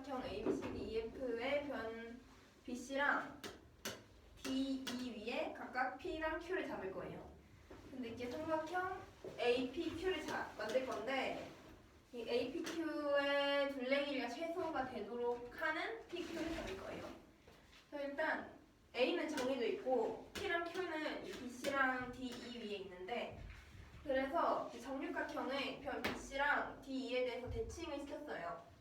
삼각형 ABCDEF의 변 BC랑 DE 위에 각각 P랑 Q를 잡을 거예요. 근데 이제 삼각형 APQ를 만들 건데 이 APQ의 둘레 길이가 최소가 되도록 하는 PQ를 잡을 거예요. 그래서 일단 A는 정해져 있고 P랑 Q는 이 BC랑 DE 위에 있는데 그래서 정육각형의 변 BC랑 DE에 대해서 대칭을 시켰어요.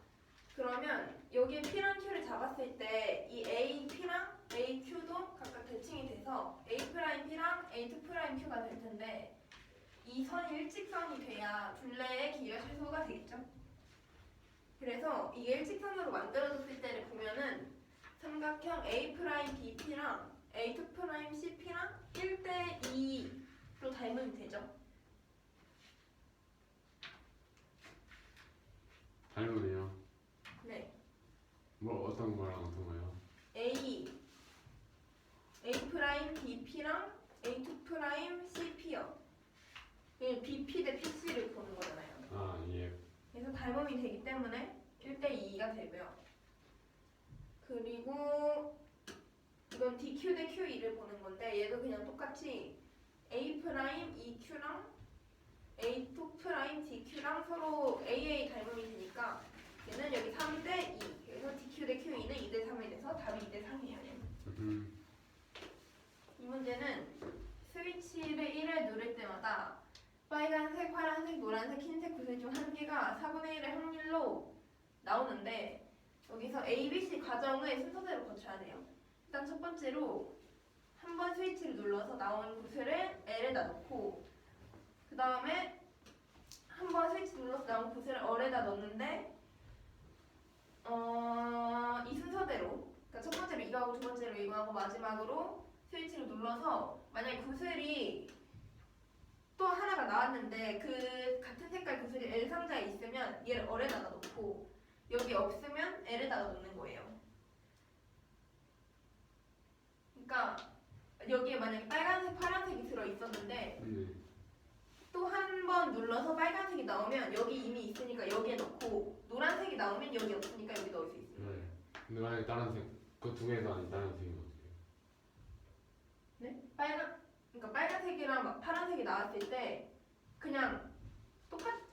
그러면 여기에 P랑 Q를 잡았을 때 이 AP랑 AQ도 각각 대칭이 돼서 A'P랑 A2'Q가 될 텐데 이 선이 일직선이 돼야 둘레의 길이가 최소가 되겠죠. 그래서 이게 일직선으로 만들어졌을 때를 보면은 삼각형 A'BP랑 A2'CP랑 1대2로 닮으면 되죠. 닮으네요. 네. 뭐 어떤 거랑 어떤 거요? A'BP랑 A2'CP요. BP 대 PC를 보는 거잖아요. 아 예. 그래서 닮음이 되기 때문에 1대2가 되고요. 그리고 이건 DQ 대 QE를 보는 건데 얘도 그냥 똑같이 A'EQ랑 A2'DQ랑 서로 AA 닮음이 되니까 얘는 여기 3대2 그래서 DQ 대 QE는 2대 3이 돼서 답이 2대 3이에요. 이 문제는 스위치를 1을 누를 때마다 빨간색, 파란색, 노란색, 흰색 구슬 중 한 개가 4분의 1의 확률로 나오는데 여기서 A, B, C 과정을 순서대로 거쳐야 돼요. 일단 첫 번째로 한 번 스위치를 눌러서 나온 구슬을 L에다 넣고 그 다음에 한 번 스위치 눌러서 나온 구슬을 R에다 넣는데 이 순서대로 그러니까 첫 번째로 이거 하고 두 번째로 이거 하고 마지막으로 스위치를 눌러서 만약에 구슬이 또 하나가 나왔는데 그 같은 색깔 구슬이 L 상자에 있으면 얘를 R에다가 넣고 여기 없으면 L에다가 넣는 거예요. 그러니까 여기에 만약에 빨간색, 파란색이 들어있었는데 또 한 번 눌러서 빨간색이 나오면 여기 이미 있으니까 여기에 넣고 노란색이 나오면 여기 없으니까 여기 넣을 수 있어요. 네. 근데 만약에 다른색 그 두 개도 아닌 다른색이면 어떻게 해요? 네? 그러니까 빨간색이랑 파란색이 나왔을 때 그냥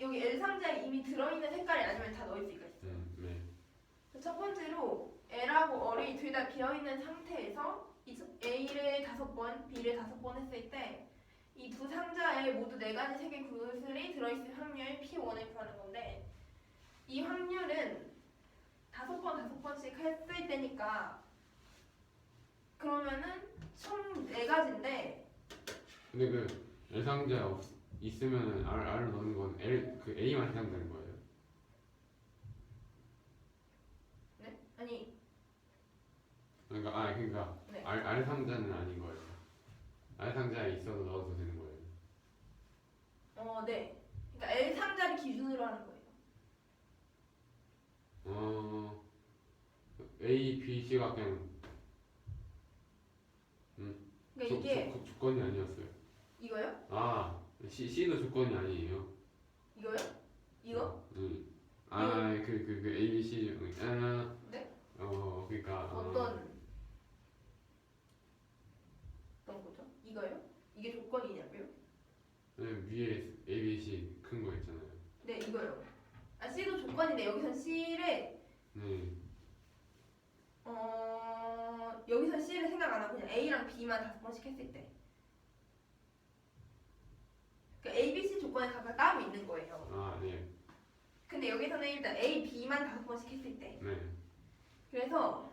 여기 L 상자에 이미 들어있는 색깔이 아니면 다 넣을 수가 있어요. 네. 첫 번째로 L하고 R이 둘 다 비어있는 상태에서 A를 5번, B를 5번 했을 때 이 두 상자에 모두 4가지 색의 구슬이 들어있을 확률 P1을 구하는 건데 이 확률은 5번씩 했을 때니까 그러면은 총 4가지인데 근데 그 L 상자 있으면은 R을 넣는 건 L 그 A만 해당되는 거예요? 네? 아니 그러니까 네. R 상자는 아닌 거예요. R 상자에 있어도 넣어도 되는 거예요. 네. 그러니까 L 상자를 기준으로 하는 거예요. A, B, C가 그냥 그러니까 이게 조건이 아니었어요. 이거요? 아, C도 조건이 아니에요. 이거요? 이거? 그 A, B, C 중 네? 그러니까 어떤 거죠? 이거요? 이게 조건이냐고요? 위에 A, B, C 큰 거 있잖아요. 네, 이거요. C도 조건인데 여기선 C를 네. 여기선 C를 생각 안 하고 그냥 A랑 B만 5번씩 했을 때. 그러니까 A, B, C 조건이 각각 따로 있는 거예요. 네. 근데 여기서는 일단 A, B만 5번씩 했을 때. 네. 그래서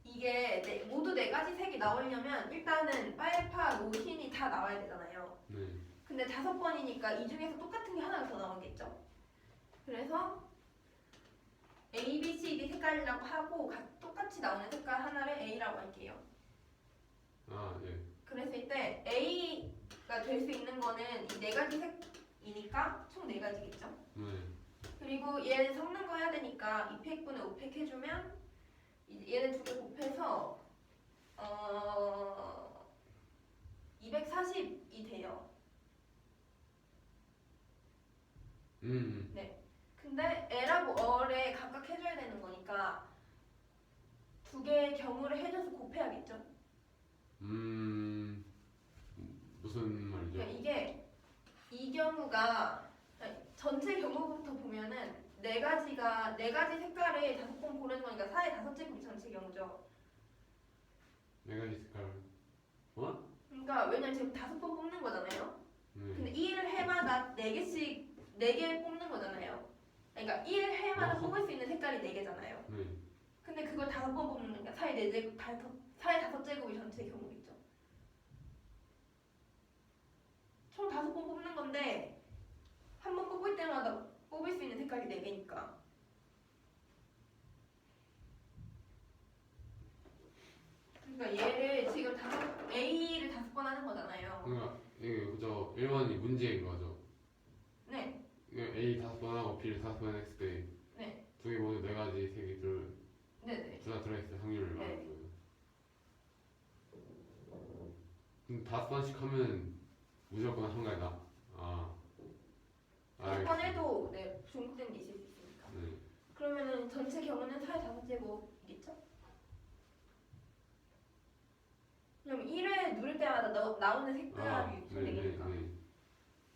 이게 모두 4가지 색이 나오려면 일단은 빨파, 노, 흰이 다 나와야 되잖아요. 네. 근데 5번이니까 이 중에서 똑같은 게 하나가 더 나오겠죠. 그래서 A, B, C, D 색깔이라고 하고 똑같이 나오는 색깔 하나를 A라고 할게요. 네. 그랬을 때 A가 될 수 있는 거는 이 4가지 색이니까 총 4가지겠죠. 네. 그리고 얘는 섞는 거 해야 되니까 2팩분에 5팩 해주면 얘는 두 개 곱해서 240이 돼요. 네. 근데 L하고 R에 각각 해줘야 되는 거니까 두 개의 경우를 해줘서 곱해야겠죠. 무슨 말이죠? 그러니까 이게 이 경우가 전체 경우부터 보면은 네 가지 색깔을 5번 고르는 거니까 4의 5제곱이 전체 경우죠. 네 가지 색깔. 어? 그러니까 왜냐면 지금 5번 뽑는 거잖아요. 네. 근데 1회마다 4개씩 4개 뽑는 거잖아요. 그러니까 1회마다 뽑을 수 있는 색깔이 4개잖아요. 네. 근데 그걸 5번 뽑는 거니까 4의 4제곱, 4의 5제곱이 전체 경우겠죠. 총 5번 뽑는 건데 한 번 뽑을 때마다 뽑을 수 있는 색깔이 4개니까. 그러니까 얘를 지금 A를 5번 하는 거잖아요. 그러니까 이게 그저 1번이 문제인 거죠. 네. 이거 A 5번 하고 B를 5번 했을 때 네. 두 개 모두 네 가지 색이 네네. 둘 다 들어있을 확률을 네. 말하는 거예요. 그럼 5번씩 하면 무조건 한 가지다. 아. 5번 해도 네, 중복된 게 있을 수 있으니까. 네. 그러면은 전체 경우는 4의 5제곱이겠죠? 그럼 1회 누를 때마다 나오는 색깔이 되니까. 네.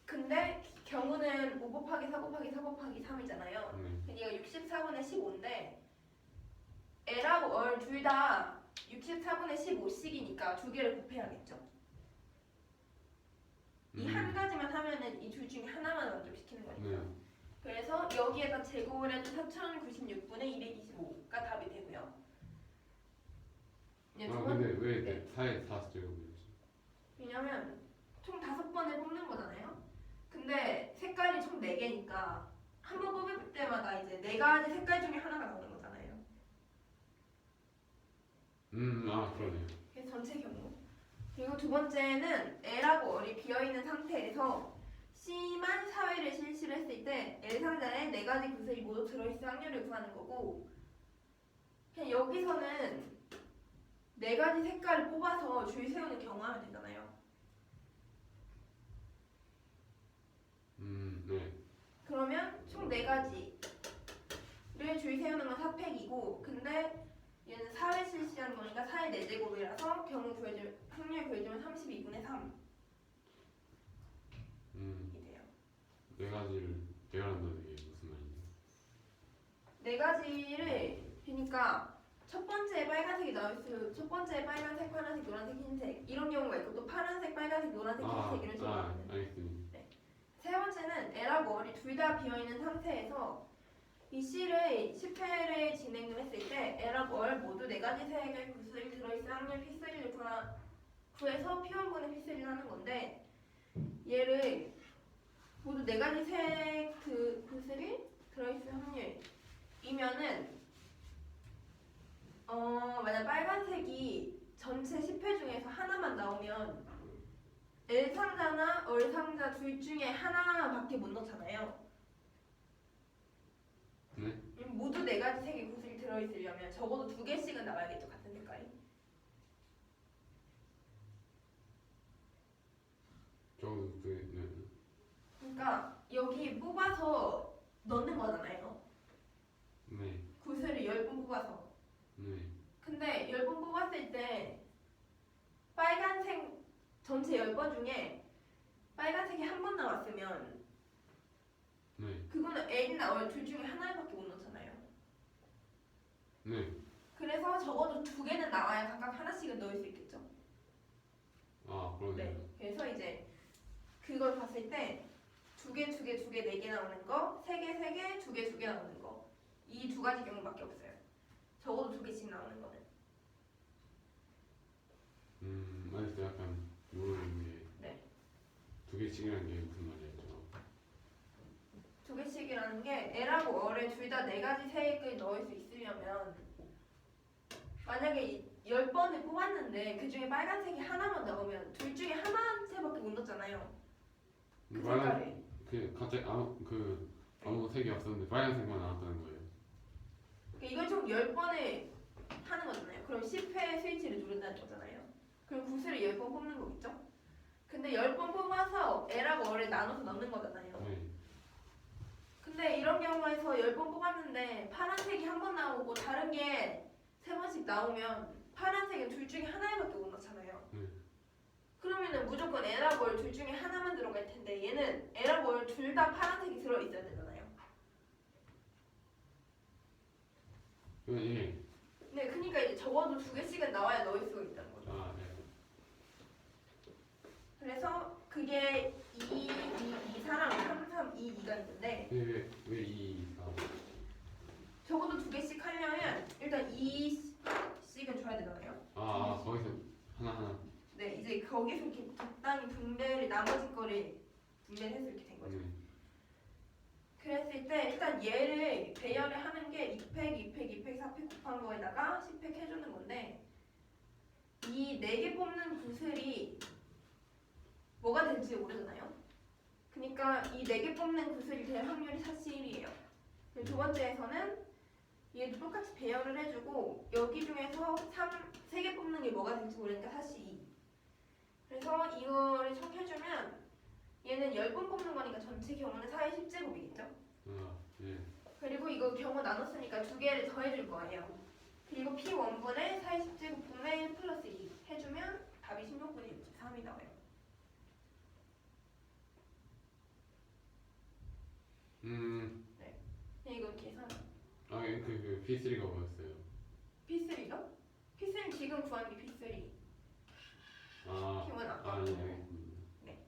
근데 경우는 5 곱하기 4 곱하기 4 곱하기 3이잖아요. 네. 근데 이거 64분의 15인데 L하고 얼 둘 다 64분의 15씩이니까 두 개를 곱해야겠죠. 이 한 가지만 하면은 이 둘 중에 하나만 만족시키는 거니까. 네. 그래서 여기에다 제곱을 해도 4096분의 225가 답이 되고요. 이제 두 아 번, 근데 왜 네. 4에 4제곱이었지? 왜냐면 총 5번을 뽑는 거잖아요. 근데 색깔이 총 4개니까 한 번 뽑을 때마다 이제 4가지 색깔 중에 하나가 나오는 거잖아요. 아 그러네요. 그래서 전체 경우. 그리고 두 번째는 L하고 L이 비어있는 상태에서 C만 사회를 실시를 했을 때 L 상자에 4가지 구슬이 모두 들어있을 확률을 구하는 거고, 그냥 여기서는 4가지 색깔을 뽑아서 줄 세우는 경우하면 되잖아요. 네. 그러면 총 4가지를 줄 세우는 건 4팩이고, 근데 얘는 4회 실시하는 거니까 4의 4제곱이라서 확률 구해주면 32분의 3이 돼요. 네 가지를 대결한다는 게 무슨 말이에요? 4가지를 그러니까 첫 번째에 빨간색이 나올수록 첫 번째에 빨간색, 파란색, 노란색, 흰색 이런 경우가 있고, 또 파란색, 빨간색, 노란색, 흰색 이런 식으로 나오는. 알겠습니다. 세 번째는 L하고 L이 둘 다 비어있는 상태에서 이 C를 10회를 진행을 했을 때 L하고 L 모두 4가지 색의 구슬이 들어있을 확률 P3를 구해서 P1분의 P3를 하는 건데, 얘를 모두 4가지 색 그 구슬이 들어있을 확률이면은 만약 빨간색이 전체 10회 중에서 하나만 나오면 L 상자나 얼 상자 둘 중에 하나밖에 못 넣잖아요. 네? 모두 4가지 색의 구슬이 들어있으려면 적어도 2개씩은 나와야겠죠, 같은 색깔이. 네. 그러니까 여기 뽑아서 넣는 거잖아요. 네. 구슬을 10번 뽑아서. 네. 근데 10번 뽑았을 때 빨간색 전체 10번 중에 빨간색이 한 번 나왔으면 네. 그거는 L이나 얼 둘 중에 하나밖에 못 넣잖아요. 네. 그래서 적어도 2개는 나와야 각각 하나씩은 넣을 수 있겠죠. 아 그러네요. 네. 그래서 이제 그걸 봤을 때 2개, 4개 나오는 거, 3개, 3개, 2개, 2개 나오는 거, 이 2가지 경우밖에 없어요. 적어도 2개씩 나오는 거는. 아직도 약간 모르는 게. 네. 2개씩이라는 게 무슨 말이었죠? 2개씩이라는 게 L하고 L에 둘 다 4가지 색을 넣을 수 있으려면, 만약에 10번을 뽑았는데 그 중에 빨간색이 하나만 나오면 둘 중에 하나한테밖에 못 넣잖아요. 그 색깔을. 갑자기 아무 색이 없었는데 빨간색만 나왔다는 거예요. 이걸 총 10번을 하는 거잖아요. 그럼 10회 스위치를 누른다는 거잖아요. 그럼 구슬을 10번 뽑는 거겠죠? 근데 10번 뽑아서 L하고 L을 나눠서 넣는 거잖아요. 네. 근데 이런 경우에서 10번 뽑았는데 파란색이 한 번 나오고 다른 게 3번씩 나오면 파란색은 둘 중에 하나밖에 못 넣잖아요. 그러면은 무조건 에라볼 둘 중에 하나만 들어갈 텐데 얘는 에라볼 둘 다 파란색이 들어있어야 되잖아요. 예. 네, 그러니까 이제 적어도 2개씩은 나와야 넣을 수가 있다는 거죠. 아, 네. 그래서 그게 2, 2, 2, 4랑 3, 3, 2, 2가 있는데 왜 2, 4? 적어도 2개씩 하려면 일단 2씩은 줘야 되잖아요. 거기서 하나. 네, 이제 거기서 이렇게 적당히 분배를 나머지 거를 분배를 해서 이렇게 된 거죠. 그랬을 때 일단 얘를 배열을 하는 게 2팩, 2팩, 2팩, 4팩 곱한 거에다가 10팩 해주는 건데 이 4개 뽑는 구슬이 뭐가 될지 모르잖아요. 그러니까 이 4개 뽑는 구슬이 될 확률이 4시 1이에요. 두 번째에서는 얘도 똑같이 배열을 해주고 여기 중에서 3개 뽑는 게 뭐가 될지 모르니까 4시 2. 그래서 이거를 총 해주면 얘는 10번 뽑는 거니까 전체 경우는 4의 10제곱이겠죠? 예. 그리고 이거 경우 나눴으니까 2개를 더해줄 거예요. 그리고 P1분의 4의 10제곱분의 1 플러스 2 해주면 답이 16분의 63이 나와요. 네, 이거 계산. 그 P3가 뭐였어요? P3죠? P3 지금 구한 게 P3. P1 아까. 예, 알겠습니다. 네.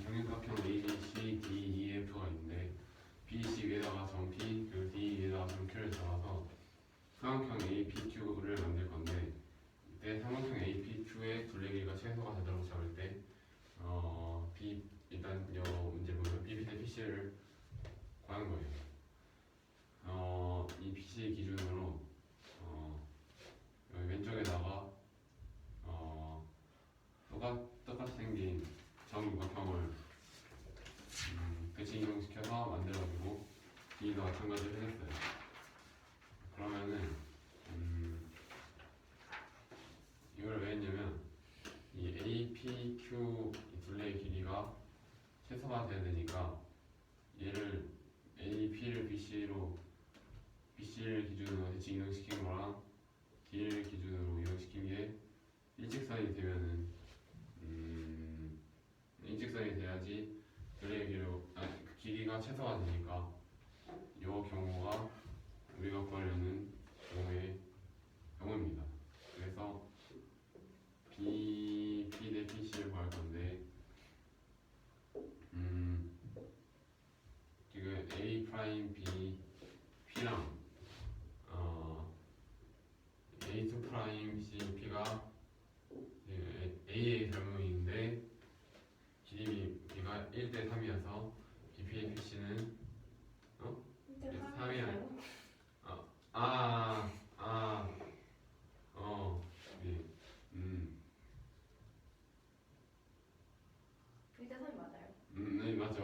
정육각형 A, B, C, D, E, F가 있는데 B, C 위에다가 점 P, 그리고 D 위에다가 점 Q를 잡아서 삼각형 A, P, Q를 만들 건데 이때 삼각형 A, P, Q의 둘레길이가 최소가 되도록 잡을 때 B 일단 요 문제 보면 B, P 대 PC를 구하는 거예요. 이 PC 기준으로 여기 왼쪽에다가 똑같이 생긴 정육각형을 배치 이동시켜서 만들어주고 D도 마찬가지로 해줬어요. 그러면은 이걸 왜 했냐면 이 A, P, Q 이 둘레의 길이가 최소가 돼야 되니까 얘를 A, P를 BC를 기준으로 배치 이동시킨 거랑 D를 기준으로 이동시킨 게 일직선이 되면은 일직선이 돼야지 둘레의 그 길이가 최소가 되니까 이 경우가 우리가 구하려는 경우입니다. 그래서 P 대 PC를 구할 건데 지금 A 프라임 B P랑 A2 프라임 C P가 A의 결명인데 길이 B가 1대 3이어서 BP의 PC는 3이 아니고 네. 1대 3이 맞아요. 네, 맞죠.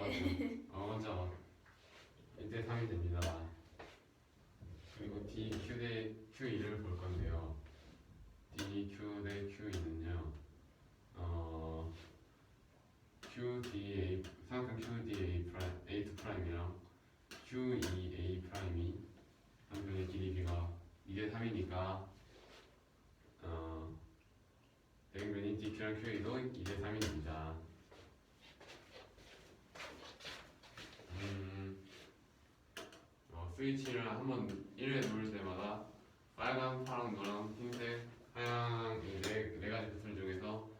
맞아. 1대 3이 됩니다. 그리고 D, Q 대 Q2를 볼 건데요. D, Q 대 Q2는요. QDA, 삼각형 QDA 프라임, A2 프라임이랑 QEA 프라임이 삼각형의 길이가 2대 3이니까 대응변인 DQ랑 QE도 2대 3이 됩니다. 스위치를 한번 1회 누를 때마다 빨간, 파랑, 노랑, 흰색, 하양 네 가지 구슬 중에서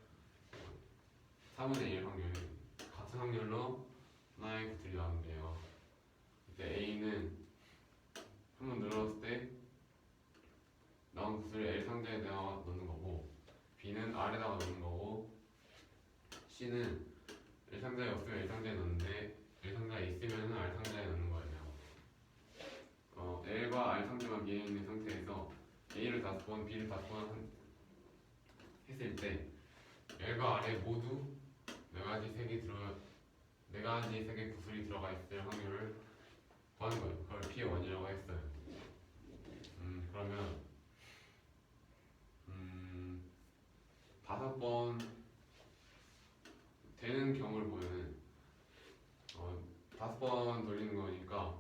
3분의 1 확률 같은 확률로 하나의 구슬이 나오는데요. 이때 A는 한번 눌렀을 때 나온 구슬을 L 상자에다가 넣는 거고 B는 R에다가 넣는 거고 C는 L 상자에 없으면 L 상자에 넣는데 L 상자에 있으면 R 상자에 넣는 거예요. L과 R 상자만 비어 있는 상태에서 A를 5번, B를 5번 했을 때 L과 R에 모두 네 가지 색의 구슬이 들어가 있을 확률을 구하는 거예요. 그걸 P1이라고 했어요. 그러면 5번 되는 경우를 보면 5번 돌리는 거니까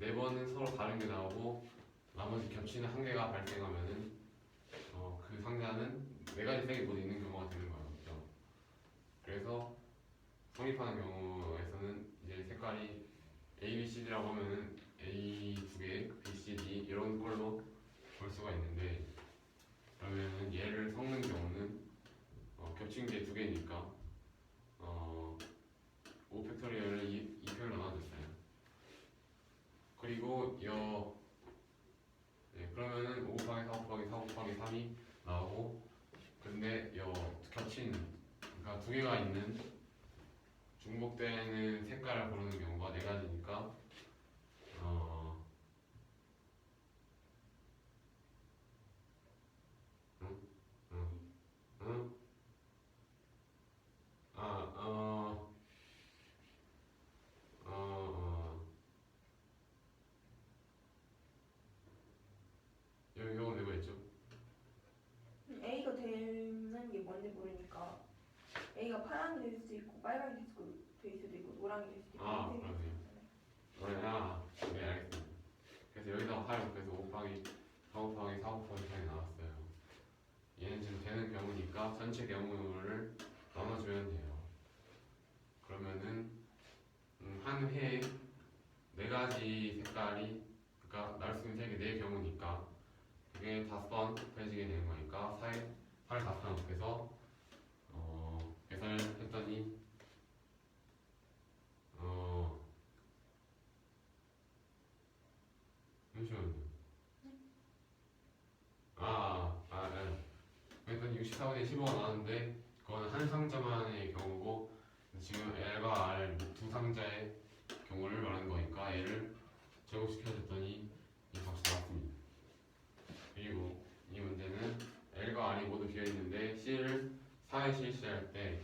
4번은 서로 다른 게 나오고 나머지 겹치는 한 개가 발생하면은 그 상자는 4가지 색이 모두 있는 경우가 되는 거예요. 그렇죠? 그래서 성립하는 경우에서는 이제 색깔이 A, B, C, D라고 하면은 A 2개, B, C, D 이런 걸로 볼 수가 있는데 그러면은 얘를 섞는 경우는 겹친 게 2개니까 5 팩토리얼을 2표로 나눠줬어요. 그리고 그러면은 5 곱하기 4 곱하기 4 곱하기 3이 나오고 근데 겹친 그러니까 2개가 있는 중복되는 색깔을 고르는 경우가 4가지니까 응? 응? 응? 아, 이건 왜 그랬죠? A가 되는 게 뭔지 모르니까 A가 파란이 될 수도 있고 빨간이 될 수도 있고 노랑이 될 수도 있고 아, 흰색이 될 수도 있고 네, 알겠습니다. 그래서 여기다가 8 그래서 5 곱하기 4 곱하기 4 곱하기 4이 나왔어요. 얘는 지금 되는 경우니까 전체 경우를 나눠주면 돼요. 그러면은 한 회에 4가지 색깔이 그러니까 나올 수 있는 색이 4경우니까 그게 5번 곱해지게 되는 거니까 8 5번 곱해서 계산을 했더니 잠시만요. 네. 그랬더니 64분의 15가 나왔는데 그건 한 상자만의 경우고 지금 L과 R 두 상자의 경우를 말하는 거니까 얘를 제곱시켜줬더니 이 값이 나왔습니다. 그리고 이 문제는 L과 R이 모두 비어있는데 C를 4에 실시할 때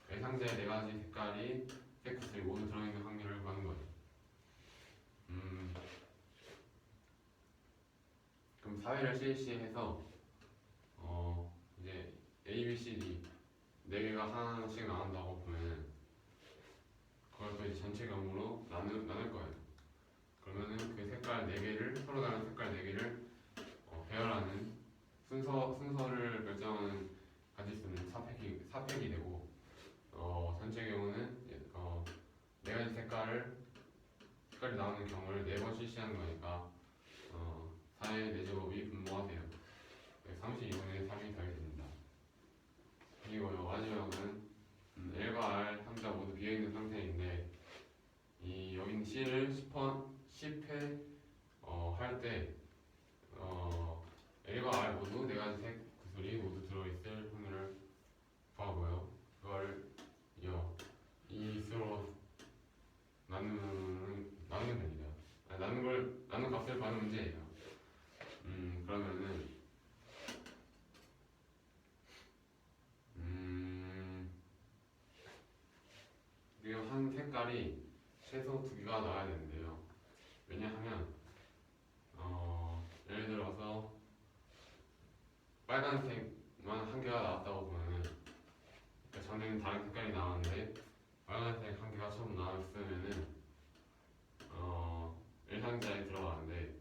그 상자의 4가지 색깔이 색깔이 모두 들어있는 확률을 구하는 거예요. 그럼 4회를 실시해서 이제 A, B, C, D 4개가 하나씩 나온다고 보면 그걸 또 이제 전체 경우로 나눌 거예요. 그러면은 그 색깔 4개를 서로 다른 색깔 4개를 배열하는 순서를 결정하는 가지수는 4팩이 되고 전체 경우는 4가지 색깔이 나오는 경우를 4번 실시하는 거니까 4의 4제곱이 분모가 돼요. 32분의 3이 더하게 됩니다. 그리고 마지막은 L과 R 상자 모두 비어있는 상태인데 여기 있는 C를 10회 할 때 L과 R 모두 4가지 색 구슬이 모두 들어있을 확률을 구하고요. 그걸 이 수로 나누면 됩니다. 나눈 값을 구하는 문제예요. 그러면은 지금 한 색깔이 최소 2개가 나와야 되는데요. 왜냐하면 예를 들어서 빨간색만 1개가 나왔다고 보면은 그러니까 전에는 다른 색깔이 나왔는데 빨간색 1개가 처음 나왔으면은 1상자에 들어가는데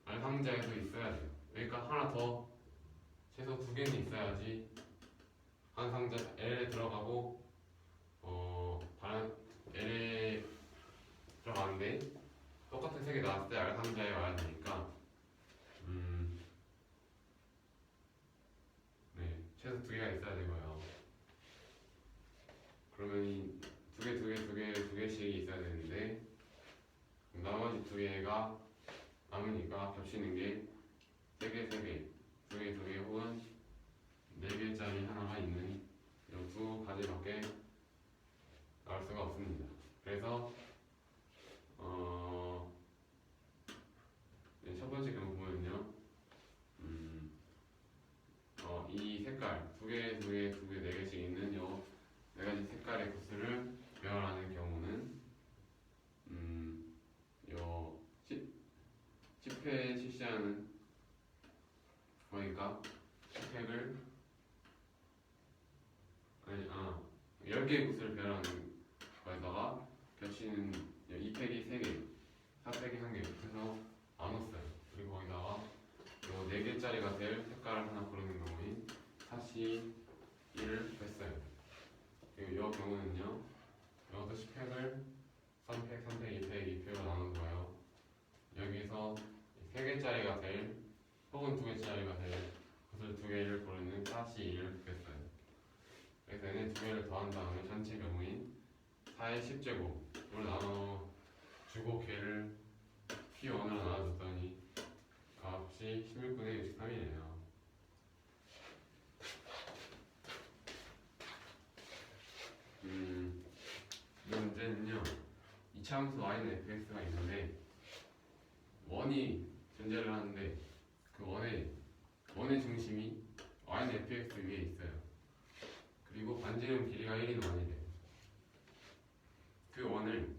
R상자에도 있어야 돼요. 그러니까 하나 더 최소 2개는 있어야지 한 상자 L에 들어가고 다른 L에 들어가는데 똑같은 색이 나왔을 때 R상자에 와야 되니까 네, 최소 2개가 있어야 되고요. 그러면 이 2개씩이 있어야 되는데 나머지 2개가 남으니까 겹치는 게 3개, 2개 혹은 4개짜리 하나가 있는 이 2가지밖에 나올 수가 없습니다. 그래서 첫 번째 경우 보면요, 이 색깔 2개, 4개씩 있는 요 4가지 색깔의 코스를 배열하는 경우는 요 10회 그러니까 팩을 10개의 구슬을 배열하는 거에다가 겹치는 이 팩이 3개, 4팩이 1개 해서 나눴어요. 그리고 거기다가 요 4개짜리가 될 색깔을 하나 고르는 경우인 4C 1을 뺐어요. 그리고 이 경우는요, 이것도 10팩을 3팩, 3팩, 2팩, 2팩으로 나눈 거예요. 여기서 3개짜리가 될 혹은 2개짜리가 될 구슬 2개를 고르는 4C 1을 뺐어요. 그래서 얘네 2개를 더한 다음에 전체 경우인 4의 10제곱으로 나눠주고 걔를 P1으로 나눠줬더니 값이 16분의 63이네요. 이 문제는요, 이차함수 y는 fx가 있는데 원이 존재를 하는데 그 원의 중심이 y는 fx 위에 있어요. 그리고 반지름 길이가 1인 원이 돼요. 그 원을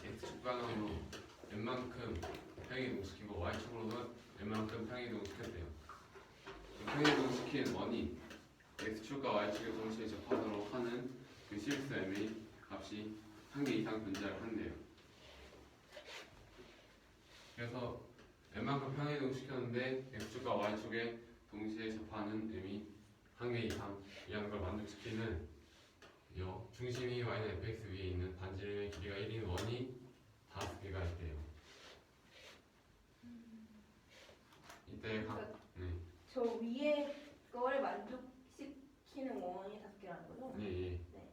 x축 방향으로 웬만큼 평이동시키고 y축으로도 웬만큼 평이동시켰대요. 평이동시킨 원이 x축과 y축에 동시에 접하도록 하는 그 실수m의 값이 1개 이상 존재를 한대요. 그래서 웬만큼 평이동시켰는데 x축과 y축에 동시에 접하는 m이 1개 이상이라는 걸 만족시키는 요 중심이 y는 fx 위에 있는 반지름의 길이가 1인 원이 5개가 있대요. 이때 저 위에 거를 만족시키는 원이 5개라는 거죠? 예. 네.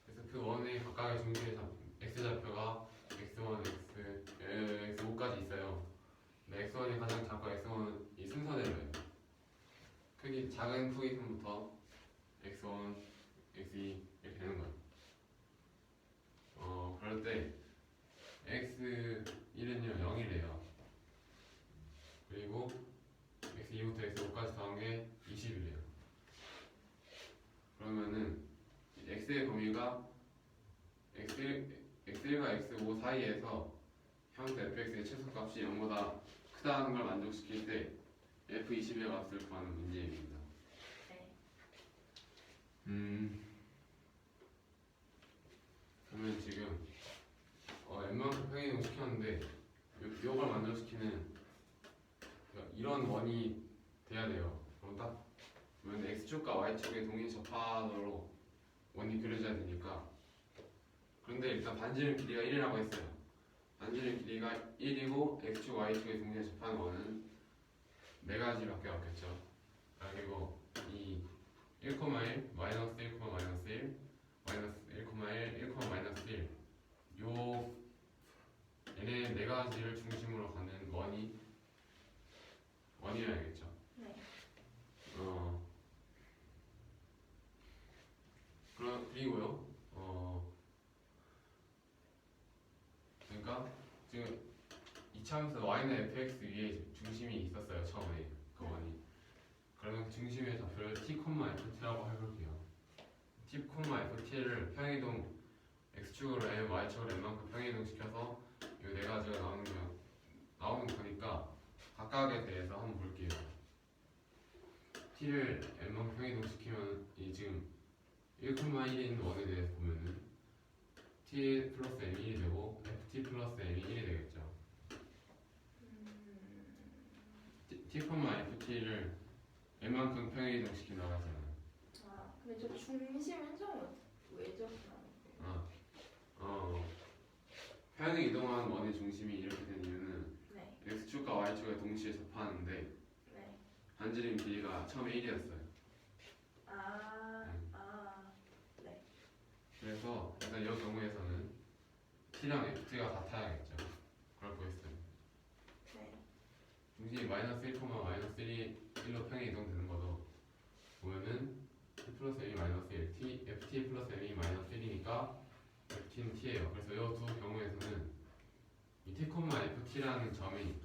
그래서 그 원의 각각의 중심의 x좌표가 x1, x5까지 있어요. 근데 x1이 가장 작고 x1은 이 순서대로예요. 크기 작은 크기선부터 x1, x2 이렇게 되는 거예요. 그럴 때 x1은요 0이래요. 그리고 x2부터 x5까지 더한 게 20이래요. 그러면은 x의 범위가 x1과 x5 사이에서 형태 fx의 최소값이 0보다 크다는 걸 만족시킬 때 f20의 값을 구하는 문제입니다. 그러면 지금 웬만큼 평행이동 시켰는데 이걸 만족시키는 이런 원이 돼야 돼요. 그럼 딱 그러면 x축과 y축의 동시에 접하도록 원이 그려져야 되니까. 그런데 일단 반지름 길이가 1이라고 했어요. 반지름 길이가 1이고 x축, y축의 동시에 접하는 원은 4가지밖에 없겠죠. 그리고 이 1,1, 마이너스 1, 마이너스 1, 마이너스 1,1, 1, 마이너스 1 요 얘네 4가지를 중심으로 가는 원이어야겠죠. 네. 그리고요. 그러니까 지금 이차함수 y는 fx 위에 중심이 있었어요. 처음에 그 원이. 그러면 중심의 좌표를 t, ft라고 해볼게요. t, ft를 평이동 x축으로 m, y축으로 m만큼 평이동 시켜서 이 4가지가 나오는 거니까 각각에 대해서 한번 볼게요. t를 m만큼 평이동 시키면 이 지금 1,1인 원에 대해서 보면은 t 플러스 m이 1이 되고 ft 플러스 m이 1이 되겠죠. t, ft를 m만큼 평이동 시킨다고 하잖아요. 근데 저 중심 한정은 왜 저렇게 나오는 거예요? 평행 이동한 원의 중심이 이렇게 된 이유는 네. x축과 y축에 동시에 접하는데 네. 반지름 길이가 처음에 1이었어요. 네. 그래서 일단 이 경우에서는 t랑 ft가 같아야겠죠. 그걸 보였어요. 네. 중심이 마이너스 1, 마이너스 1로 평행 이동되는 것도 보면은 t 플러스 m이 마이너스 1, ft 플러스 m이 마이너스 1이니까 ft는 t예요. 그래서 이 두 경우에서는 이 t, ft라는 점이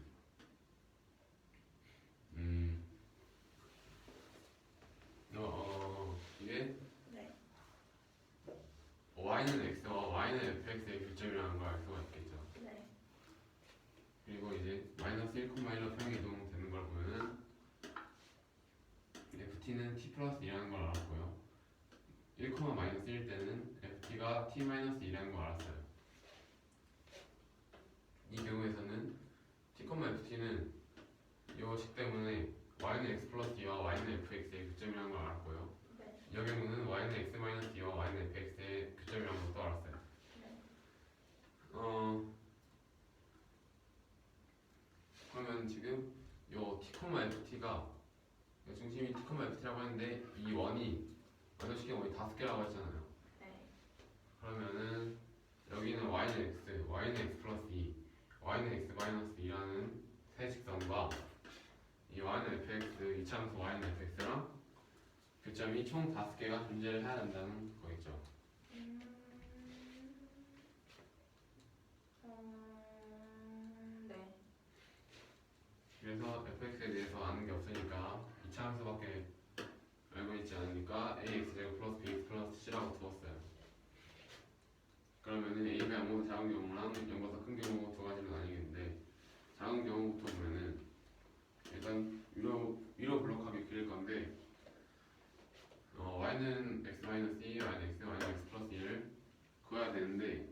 이게 네. y는 x와 y는 fx의 교점이라는 걸 알 수가 있겠죠. 네. 그리고 이제 마이너스 1,1로 평행이동 되는 걸 보면은 ft는 t 플러스 2라는 걸 알았고요. 1, 마이너스 1 때는 ft가 t 마이너스 2라는 걸 알았어요. 이 경우에서는 t, ft는 이식 때문에 y는 x 플러스 2와 y는 fx의 교점이라는 걸 알았고요. 네. 이 경우는 y는 x 마이너스 2와 y는 fx의 교점이라는 것도 알았어요. 네. 그러면 지금 요 t, ft가 중심이 t, ft라고 했는데 이 원이 완전식의 원이 5개라고 했잖아요. 네. 그러면은 여기는 y는 x, y는 x 플러스 2, y는 x 마이너스 2라는 세 직선과 이 y는 fx, 이차함수 y는 fx랑 교점이 총 5개가 존재를 해야 된다는 거겠죠. 네. 그래서 fx에 대해서 아는 게 없으니까 이차함수밖에 알고 있지 않으니까 ax제곱 플러스 bx 플러스 c라고 두었어요. 그러면은 a가 0보다 작은 경우랑 0보다 큰 경우 두 가지로 나뉘겠는데 작은 경우부터 보면은 일단 위로 블록하게 그릴 건데 y는 x 마이너스 2, y는 x, y는 x 플러스 1을 구해야 되는데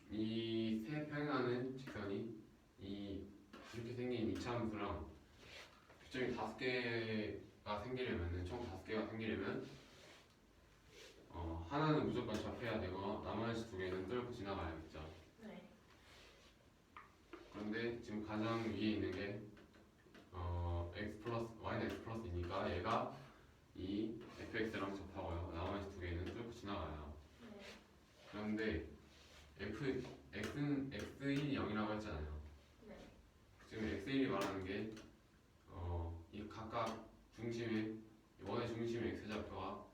이 세 평행하는 직선이 이렇게 생긴 이차함수랑 교점이 5개가 생기려면은 총 5개가 생기려면 하나는 무조건 접해야 되고 나머지 2개는 뚫고 지나가야겠죠. 네. 그런데 지금 가장 위에 있는 게 x 플러스 y는 x 플러스이니까 얘가 이 fx랑 접하고요. 나머지 2개는 뚫고 지나가요. 네. 그런데 x는 x1이 0이라고 했잖아요. 네. 지금 x1이 말하는 게 이 각각 중심의 원의 중심의 x좌표가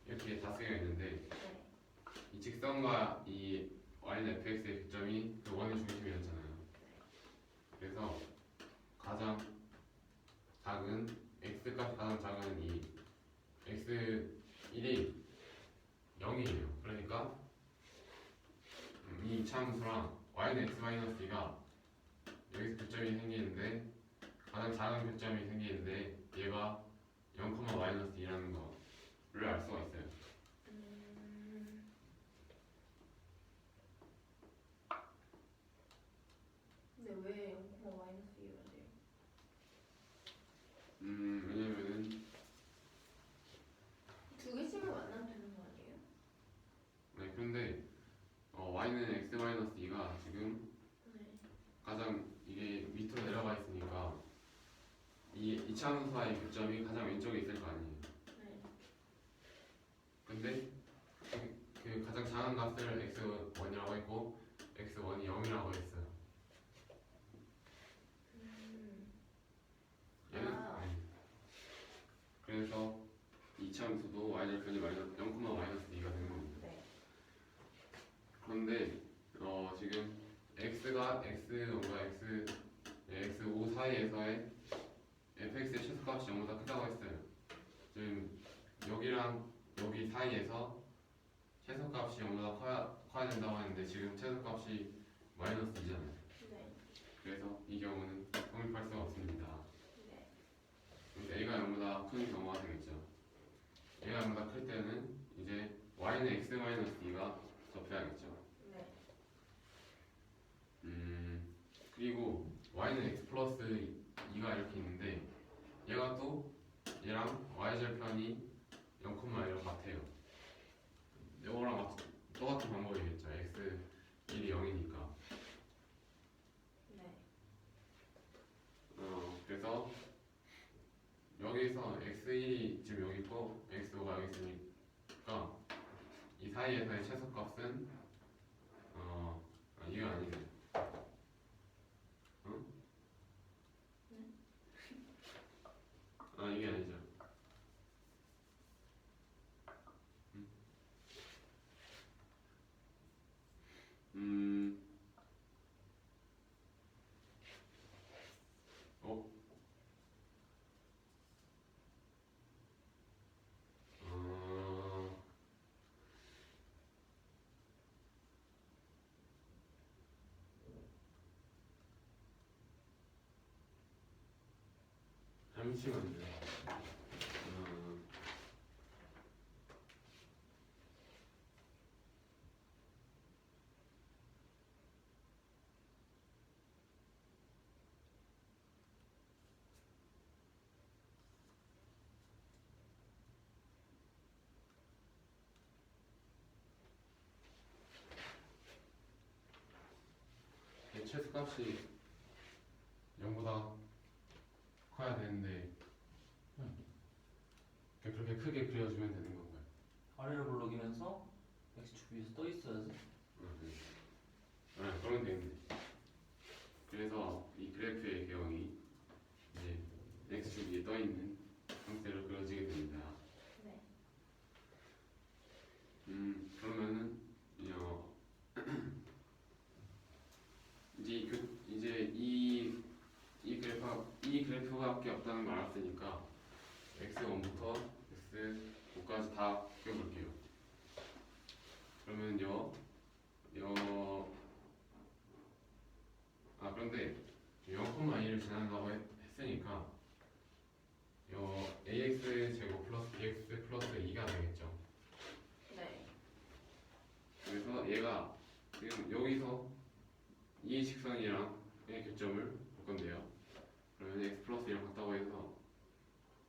이렇게 5개가 있는데 네. 이 직선과 이 y는 fx의 교점이 그 원의 중심이었잖아요. 그래서 가장 작은 x값이 가장 작은 이 x1이 0이에요. 그러니까 이 이차함수랑 y는 x 마이너스 2가 여기서 교점이 생기는데 가장 작은 교점이 생기는데 얘가 0, 마이너스 2라는 거를 알 수가 있어요. 근데 왜 0, 마이너스 2가 돼요? 왜냐면은 두 개씩만 만나면 되는 거 아니에요? 네, 그런데 y는 x 마이너스 2가 지금 네. 가장 이게 밑으로 내려가 있으니까 이 이차함수와의 교점이 가장 왼쪽에 있을 거 아니에요. 네. 근데 그 가장 작은 값을 x1이라고 했고 x1이 0이라고 했어요. 얘는 네. 그래서 이차함수도 y절편이 0, 마이너스 2가 되는 겁니다. 네. 그런데 지금 x가 x5 사이에서의 fx의 최소값이 0보다 크다고 했어요. 지금 여기랑 여기 사이에서 최소값이 0보다 커야 된다고 했는데 지금 최소값이 마이너스 2잖아요. 네. 그래서 이 경우는 성립할 수가 없습니다. 네. 그래서 a가 0보다 큰 경우가 되겠죠. a가 0보다 클 때는 이제 y는 x 마이너스 2가 접해야겠죠. 네. 그리고 y는 x 플러스 2가 이렇게 있는데 얘가 또 얘랑 y절편이 0, 1로 같아요. 이거랑 똑같은 방법이겠죠. x1이 0이니까. 네. 그래서 여기서 x1이 지금 여기 있고 x5가 여기 있으니까 이 사이에서의 최소값은 이거 아니네. 응? 이게 아니죠. 어? 잠시만요. 최소값이 0보다 커야 되는데 그렇게 크게 그려주면 되는 건가요? 아래로 블록이면서 x축 위에서 떠 있어야지. 그러면 되는데. 그래서 이 그래프의 개형이 이제 x축 위에 떠 있는 형태로 그려지게 됩니다. 네. 그러면은 이제 이 그래프밖에 없다는 걸 알았으니까 x1부터 x5까지 다 그려볼게요. 그러면요, 그런데 0,1을 지난다고 했으니까 ax 제곱 플러스 bx 플러스 2가 되겠죠. 네. 그래서 얘가 지금 여기서 이 직선이랑 의 교점을 볼 건데요. 그러면 x 플러스 1을 같다고 해서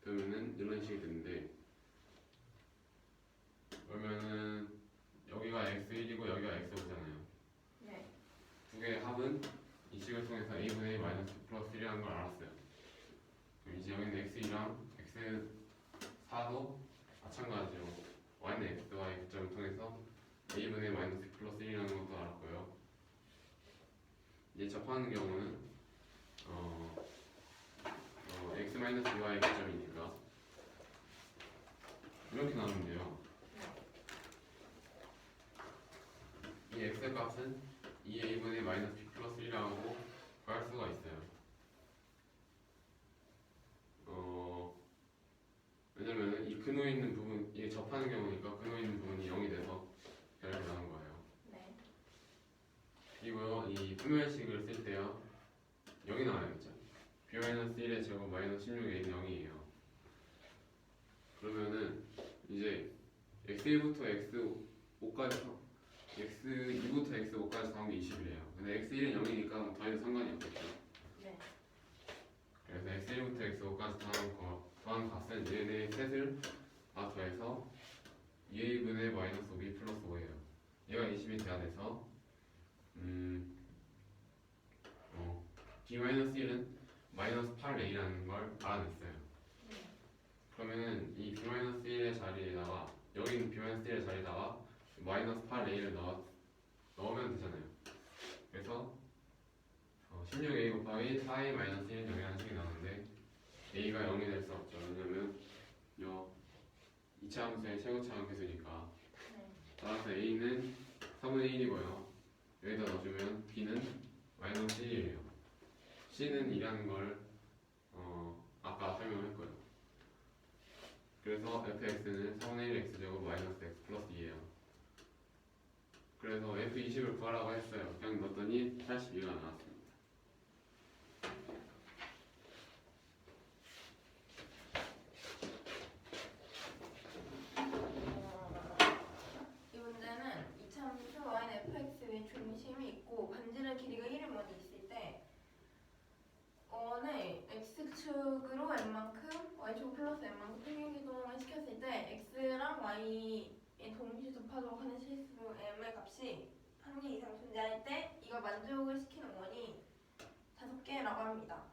그러면은 이런 식이 되는데, 그러면은 여기가 x1이고 여기가 x5잖아요. 네. 두 개의 합은 이 식을 통해서 a분의 a 마이너스 플러스 1이라는 걸 알았어요. 그럼 이제 여기는 x2랑 x4도 마찬가지로 y는 x와의 교점을 통해서 a분의 a 마이너스 플러스 1이라는 것도 알았고요. 이제 접하는 경우는 x 마이너스 2와의 교점이니까 이렇게 나오면 돼요. 이 x 값은 2a분의 마이너스 b 플러스 1이라고 구할 수가 있어요. 왜냐면은 이 근호에 있는 부분, 이게 접하는 경우니까 근호에 있는 부분이 0이 돼서 이렇게 나오는 거예요. 네. 그리고요, 이 분면식을 쓸 때요 0이 나와야겠죠. b-1의 제곱 마이너스 16a는 0이에요. 그러면은 이제 x1부터 x5까지 x2부터 x5까지 더한 게 20이래요. 근데 x1은 0이니까 더해도 상관이 없겠죠. 네. 그래서 x1부터 x5까지 더한 값은 얘네 셋을 다 더해서 2a분의 마이너스 5b 플러스 5예요. 얘가 20이 돼야 돼서 b-1은 마이너스 8a라는 걸 알아냈어요. 네. 그러면은 이 b-1의 자리에다가 여기 있는 b-1의 자리에다가 마이너스 8a를 넣으면 되잖아요. 그래서 16a 곱하기 4a 마이너스 1은 0이라는 식이 나오는데 a가 0이 될 수 없죠. 왜냐면 2차 함수의 최고차 함수니까. 네. 따라서 a는 3분의 1이고요. 여기다 넣어주면 b는 마이너스 1이에요. c는 2라는 걸 아까 설명했고요. 그래서 fx는 3분의 1 x제곱 마이너스 x 플러스 2예요. 그래서 f20을 구하라고 했어요. 그냥 넣었더니 82가 나왔습니다. 이 문제는 이차함수 y는 fx의 중심이 있고 반지름 길이가 1의 원이 있을 때 원을 x축으로 n만큼 y축 플러스 n만큼 평행이동을 시켰을 때 x랑 y의 동시 접하도록 하는 실수 m의 값이 한 개 이상 존재할 때 이걸 만족을 시키는 원이 5개라고 합니다.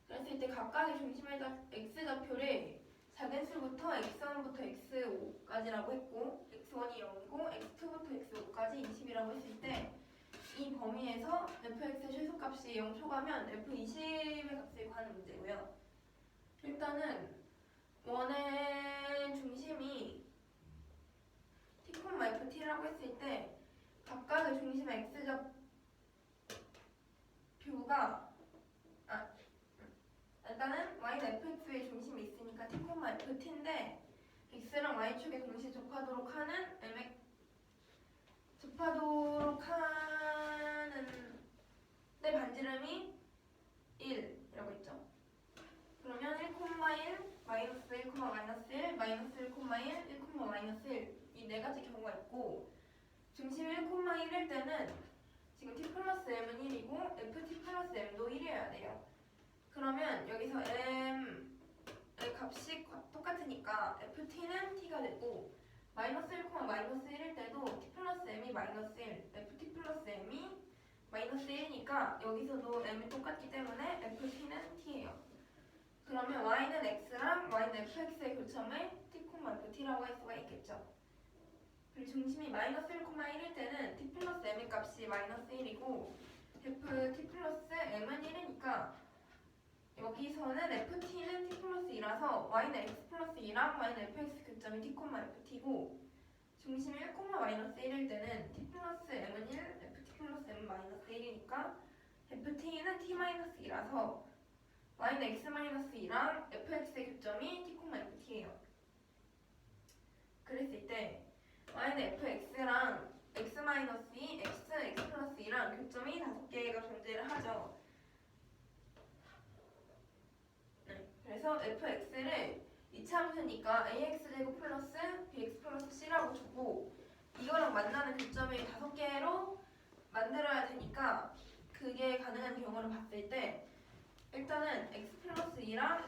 그랬을 때 각각의 중심의 x좌표를 작은 수부터 x1부터 x5까지라고 했고 x1이 0이고 x2부터 x5까지 20이라고 했을 때 이 범위에서 fx의 최소값이 0 초과면 f20의 값을 구하는 문제고요. 일단은 원의 중심이 t, ft라고 했을 때 각각의 중심의 x좌표가 일단은 y는 fx의 중심이 있으니까 t, ft인데 x랑 y축에 동시에 접하도록 하는 내 반지름이 1이라고 했죠. 그러면 1, 1, 마이너스 1, 마이너스 1, 마이너스 1, 1, 1, 마이너스 1 이 네 가지 경우가 있고 중심 1, 1일 때는 지금 t 플러스 m은 1이고 ft 플러스 m도 1이어야 돼요. 그러면 여기서 m의 값이 똑같으니까 ft는 t가 되고 마이너스 1, 마이너스 1일 때도 t 플러스 m이 마이너스 1, ft 플러스 m이 마이너스 1이니까 여기서도 m이 똑같기 때문에 ft는 t예요. 그러면 y는 x랑 y는 fx의 교점을 t, ft라고 할 수가 있겠죠. 그리고 중심이 마이너스 1, 1일 때는 t 플러스 m의 값이 마이너스 1이고 ft 플러스 m은 1이니까 여기서는 ft는 t 플러스 2라서 y는 x 플러스 2랑 y는 fx 교점이 t, ft고 중심이 1, 마이너스 1일 때는 t 플러스 m은 1, ft 플러스 m은 마이너스 1이니까 ft는 t 마이너스 2라서 y는 x 마이너스 2랑 fx의 교점이 t, ft예요. 그랬을 때 y는 fx랑 x 마이너스 2, x는 x 플러스 2랑 교점이 5개가 존재를 하죠. 네, 그래서 fx를 이차함수니까 ax제곱 플러스 bx 플러스 c라고 주고 이거랑 만나는 교점을 5개로 만들어야 되니까 그게 가능한 경우를 봤을 때 일단은 x 플러스 2랑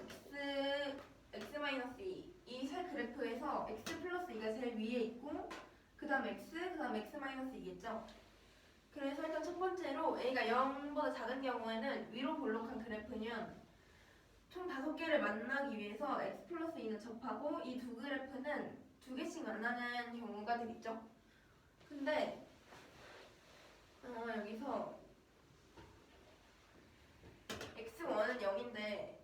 x 마이너스 2 이 세 그래프에서 x 플러스 2가 제일 위에 있고 그 다음 x, 그 다음 x 마이너스 2겠죠. 그래서 일단 첫 번째로 a가 0보다 작은 경우에는 위로 볼록한 그래프는 총 5개를 만나기 위해서 x 플러스 2는 접하고 이 두 그래프는 2개씩 만나는 경우가 되겠죠. 근데 여기서 x1은 0인데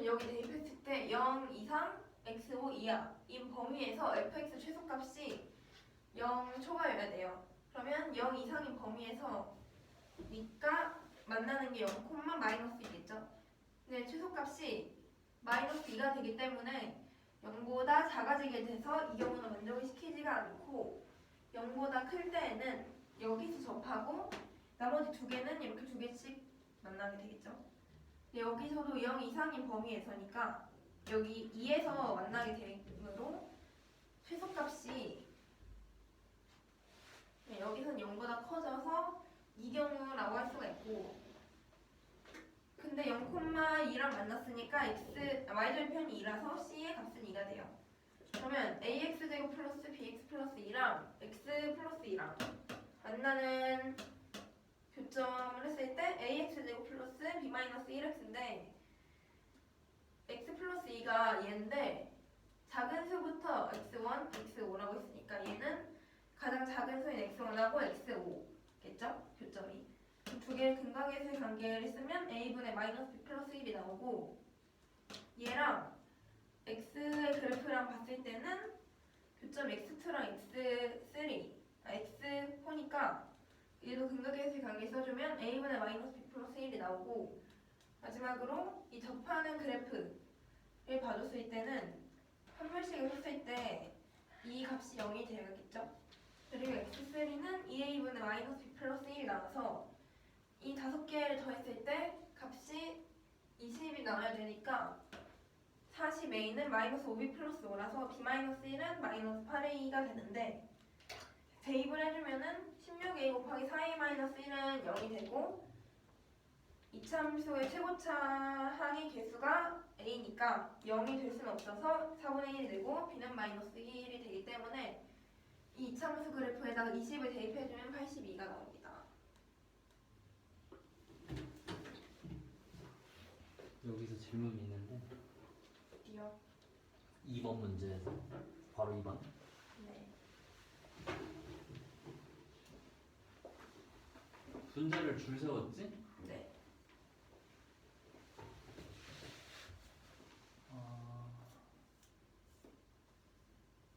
여기 대입했을 때 0 이상 x5 이하 이 범위에서 fx 최소값이 0 초과여야 돼요. 그러면 0 이상인 범위에서 위가 만나는 게 0, 마이너스 2겠죠. 근데 최소값이 마이너스 2가 되기 때문에 0보다 작아지게 돼서 이 경우는 만족을 시키지가 않고 0보다 클 때에는 여기서 접하고 나머지 2개는 이렇게 2개씩 만나게 되겠죠. 여기서도 0 이상인 범위에서니까 여기 2에서 만나게 되므로 최소값이 여기서는 0보다 커져서 이 경우라고 할 수가 있고 근데 0,2랑 만났으니까 y절편이 2라서 c의 값은 2가 돼요. 그러면 ax제곱 플러스 bx 플러스 2랑 x 플러스 2랑 만나는 교점을 했을 때 ax제곱 플러스 b 마이너스 1x인데 x 플러스 2가 얘인데 작은 수부터 x1, x5라고 했으니까 얘는 가장 작은 수인 x1하고 x5겠죠? 교점이. 두 개의 근각계수의 관계를 쓰면 a분의 마이너스 b 플러스 1이 나오고 얘랑 x의 그래프랑 봤을 때는 교점 x2랑 x3, x4니까 얘도 근각계수의 관계 써주면 a분의 마이너스 b 플러스 1이 나오고 마지막으로 이 접하는 그래프를 봐줬을 때는 한물씩을 썼을 때 이 값이 0이 되겠죠. 그리고 x3는 2a분의 마이너스 b 플러스 1이 나와서 이 5개를 더했을 때 값이 20이 나와야 되니까 40a는 마이너스 5b 플러스 5라서 b 마이너스 1은 마이너스 8a가 되는데 대입을 해주면은 16a 곱하기 4a 마이너스 1은 0이 되고 이차함수의 최고차 항의 개수가 a니까 0이 될 수는 없어서 4분의 1이 되고 b는 마이너스 1이 되기 때문에 이 이차함수 그래프에다가 20을 대입해주면 82가 나옵니다. 여기서 질문이 있는데 어디요? 2번 문제에서 바로 2번 네. 분자를 줄 세웠지? 네.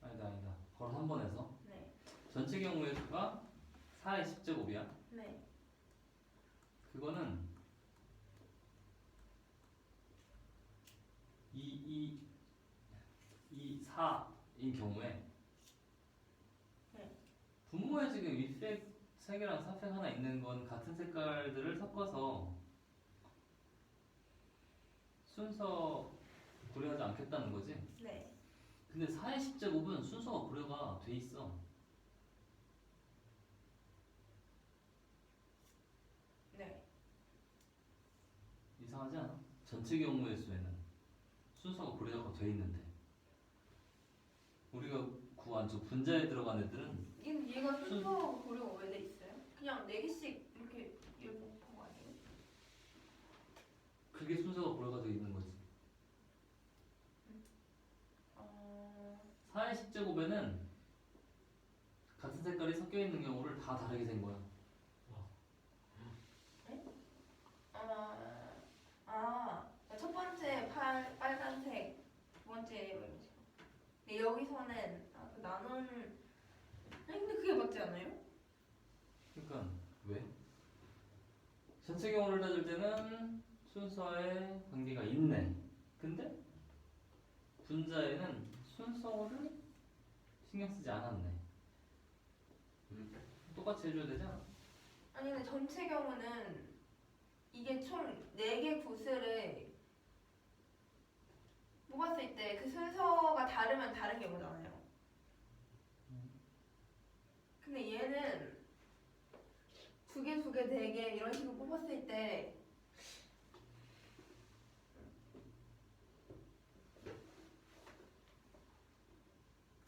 아니다 바로 3번에서 네. 전체 경우의 수가 4의 10제곱이야. 네. 그거는 4인 경우에 네. 분모에 지금 윗색 3개랑 사색 하나 있는 건 같은 색깔들을 섞어서 순서 고려하지 않겠다는 거지? 네. 근데 4의 10제곱은 순서가 고려가 돼 있어. 네. 이상하지 않아? 전체 경우의 수에는 순서가 고려가 돼 있는데 우리가 구한 저 분자에 들어간 애들은 얘가 순서 고려가 왜 돼 있어요? 그냥 4개씩 이렇게 읽은 거 아니에요? 그게 순서가 고려가 돼 있는 거지. 4의 10제곱에는 같은 색깔이 섞여 있는 경우를 다 다르게 센 거야. 첫 번째 빨간색, 두 번째 뭐지? 근데 여기서는 그 나눈. 아니 근데 그게 맞지 않아요? 그러니까 왜? 전체 경우를 따질 때는 순서에 관계가 있네. 근데 분자에는 순서를 신경 쓰지 않았네. 똑같이 해줘야 되지 않아? 아니 근데 전체 경우는 이게 총 4개 구슬을 뽑았을 때 그 순서가 다르면 다른 경우잖아요. 근데 얘는 2개, 2개, 4개 이런 식으로 뽑았을 때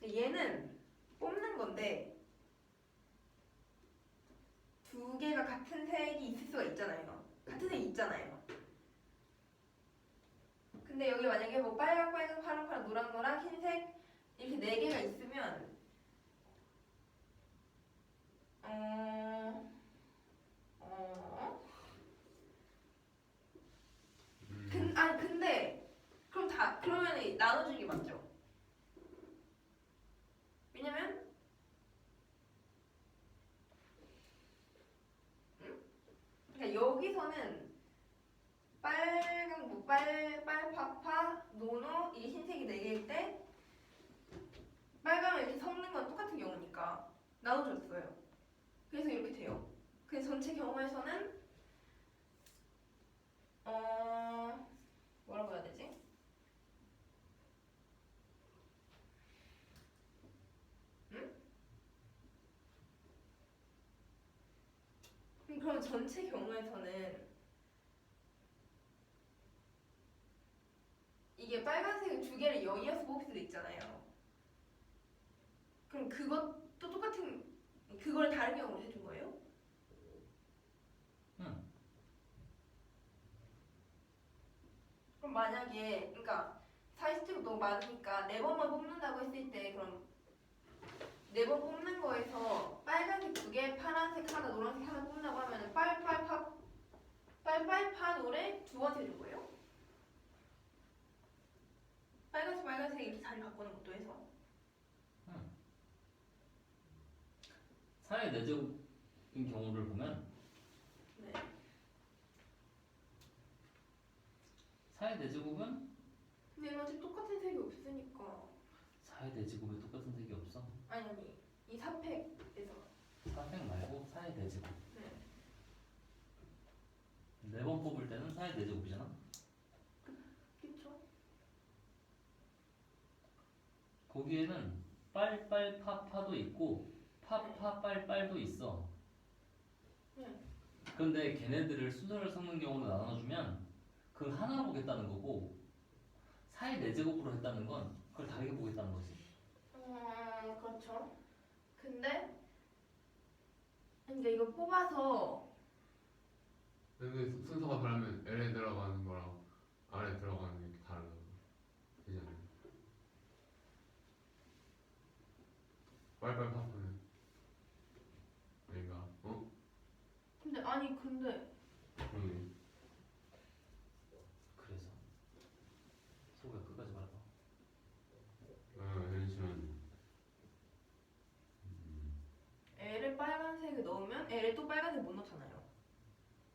얘는 뽑는 건데 2개가 같은 색이 있을 수가 있잖아요. 같은 색이 있잖아요. 근데 여기 만약에 뭐 빨강, 빨강, 파랑, 파랑, 노랑, 노랑, 흰색 이렇게 4개가 있으면 아니 근데 그럼 그러면 나눠주기 맞죠? 왜냐면 그러니까 여기서는 빨강, 뭐 빨파파, 노노 이게 흰색이 4개일 때 빨강을 이렇게 섞는 건 똑같은 경우니까 나눠줬어요. 그래서 이렇게 돼요. 그래서 전체 경우에서는 뭐라고 해야 되지? 그럼 전체 경우에서는 이게 빨간색을 2개를 이어서 뽑을 수도 있잖아요. 그럼 그것도 똑같은 그걸 다른 경우로 해준 거예요? 응. 그럼 만약에 그러니까 40제곱 너무 많으니까 4번만 뽑는다고 했을 때 그럼 4번 뽑는 거에서 빨간색 2개, 파란색 하나, 노란색 하나 뽑는다고 하면 빨빨파노를 2번 해준 거예요? 빨간색 빨간색 이렇게 자리 바꾸는 것도 해서 4의 4제곱인 경우를 보면 네. 4의 4제곱은 근데 이건 똑같은 색이 없으니까 4의 4제곱에 똑같은 색이 없어. 아니 이 4팩에서 4팩 말고 4의 4제곱. 네. 4번 뽑을 때는 4의 4제곱이잖아. 그쵸? 거기에는 빨빨파파도 있고 파파빨빨도 있어. 네. 그런데 걔네들을 순서를 섞는 경우로 나눠주면 그 하나로 보겠다는 거고 4의 4제곱으로 했다는 건 그걸 다르게 보겠다는 거지. 그렇죠. 근데 이거 뽑아서 근데 순서가 다르면 L에 들어가는 거랑 R에 들어가는 게 다르잖아요. 빨빨파파는 아닌가? 근데 그러네. 그래서 소우야 끝까지 말해봐. 잠시만. L을 빨간색을 넣으면 L을 또 빨간색 못 넣잖아요.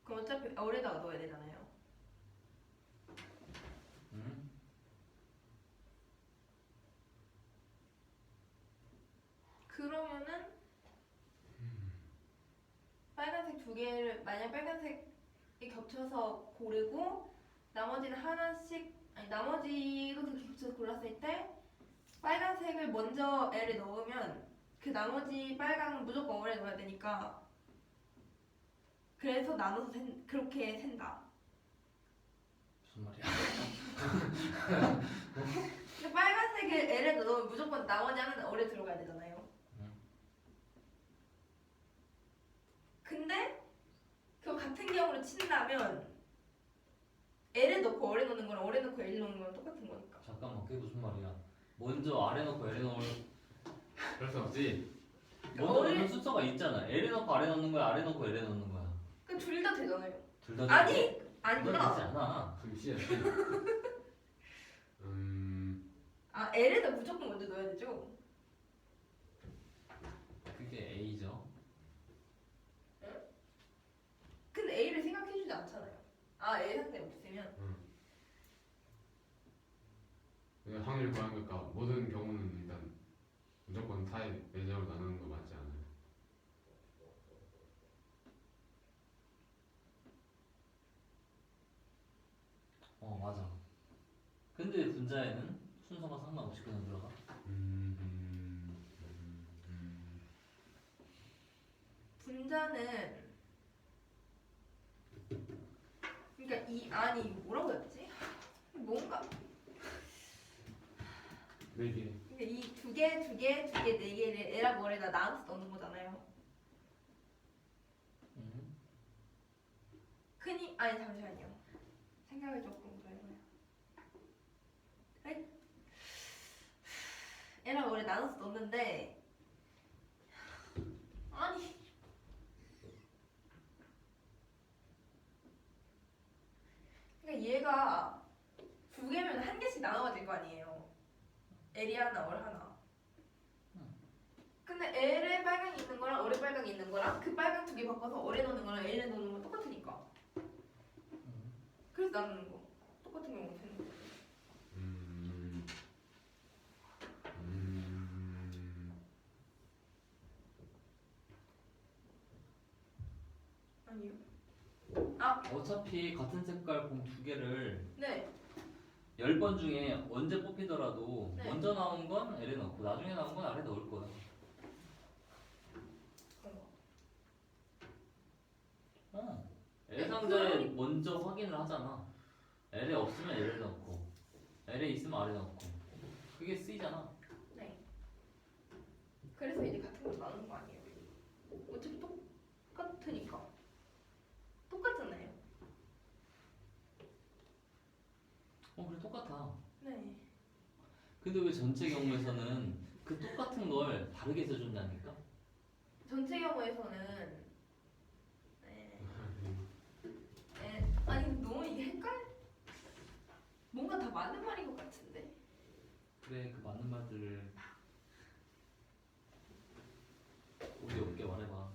그럼 어차피 L에다가 넣어야 되잖아요. 그러면은 빨간색 2개를 만약 빨간색이 겹쳐서 고르고 나머지는 하나씩 아니 나머지도 그렇게 겹쳐서 골랐을 때 빨간색을 먼저 L에 넣으면 그 나머지 빨강은 무조건 O에 넣어야 되니까 그래서 나눠서 그렇게 센다. 무슨 말이야? 근데 빨간색을 L에 넣으면 무조건 나머지 하나는 O에 들어가야 되잖아요. 근데 그거 같은 경우로 친다면 L에 넣고 O에 넣는 거랑 O에 넣고 L에 넣는 거랑 똑같은 거니까. 잠깐만 그게 무슨 말이야? 먼저 아래 넣고 L에 넣을 그럴 수 없지. 먼저 넣는 순서가 있잖아. L에 넣고 아래 넣는 거야, 아래 넣고 L에 넣는 거야. 그 둘 다 되잖아요. 둘 다 아니 되지 아니구나. 않아. 그럼 C야 C. 아 L에다 무조건 먼저 넣어야 되죠. 그게 A죠. 근데 A를 생각해주지 않잖아요. 아 A 상태 없으면. 내가 확률 구하는 거니까 모든 경우는 일단 무조건 사이 내적으로 나누는 거 맞지 않아요? 맞아. 근데 분자에는 순서가 상관없이 그냥 들어가. 분자는 그러니까 이 아니 뭐라고 했지? 뭔가 네 개. 그러니까 이 두 개, 두 개, 두 개, 네 개를 에라 뭐에다 나눠서 넣는 거잖아요. 흔히 아니 잠시만요. 생각을 조금 더 해봐요. 에이? 에라 뭐에 나눠서 넣는데 아니 그러니까 얘가 두 개면 한 개씩 나눠야 될 거 아니에요. L이 하나, 월 하나. 근데 L에 빨강이 있는 거랑 월에 빨강이 있는 거랑 그 빨강 두 개 바꿔서 월에 넣는 거랑 L에 넣는 건 똑같으니까. 그래서 나누는 거. 똑같은 경우 되는 거. 아니요. 어차피 같은 색깔 공 두 개를 네. 10번 중에 언제 뽑히더라도 네. 먼저 나온 건 L에 넣고 나중에 나온 건 아래 넣을 거야. L 상자에 먼저 확인을 하잖아. L에 없으면 L에 넣고 L에 있으면 아래 넣고 그게 C잖아. 네. 그래서 이제 같은 걸 나누는 거 아니에요. 어차피 똑같으니까. 똑같잖아요. 그래 똑같아. 네. 근데 왜 전체 경우에서는 그 똑같은 걸 다르게 써준다니까? 전체 경우에서는 아니 너무 이게 뭔가 다 맞는 말인 것 같은데. 그래 그 맞는 말들을 우리 없게 말해봐.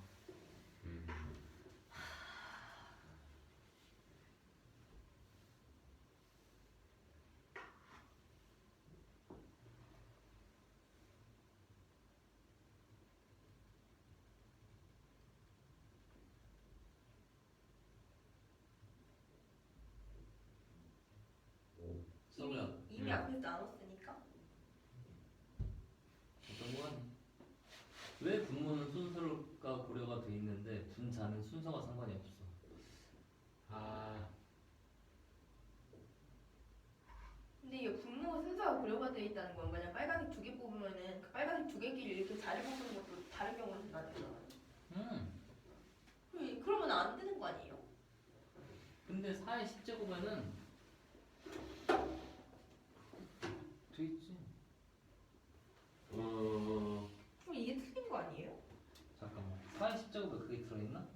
써보자. 이미 앞에서 나눴으니까. 어떤 거 하니? 왜 분모는 순서가 고려가 돼 있는데 분자는 순서가 상관이 없어? 근데 이게 분모가 순서가 고려가 되어 있다는 건 만약 빨간색 두 개 뽑으면은 그 빨간색 두 개끼리 이렇게 자리 바꾸는 것도 다른 경우는 된다는 거잖아요. 그러면 안 되는 거 아니에요? 근데 4의 10제곱에는 돼 있지. 그럼 이게 틀린 거 아니에요? 잠깐만. 4의 10제곱에 그게 들어있나?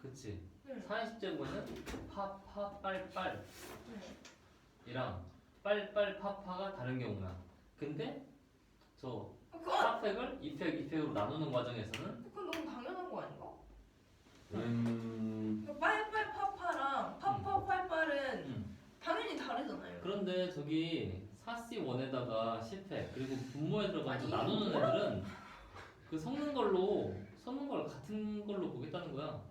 그치. 응. 4의 10제곱에는 파빨빨 네. 이랑 빨빨파파가 다른 경우야. 근데 저 그건 4팩을 2팩 2팩으로 나누는 과정에서는 너무 당연한 거 아닌가? 음. 그러니까 빨빨파파랑 파파빨빨은 음. 당연히 다르잖아요. 그런데 저기 4C1에다가 10팩 그리고 분모에 들어가서 아니, 나누는 뭐라고? 애들은 그 섞는 걸 같은 걸로 보겠다는 거야.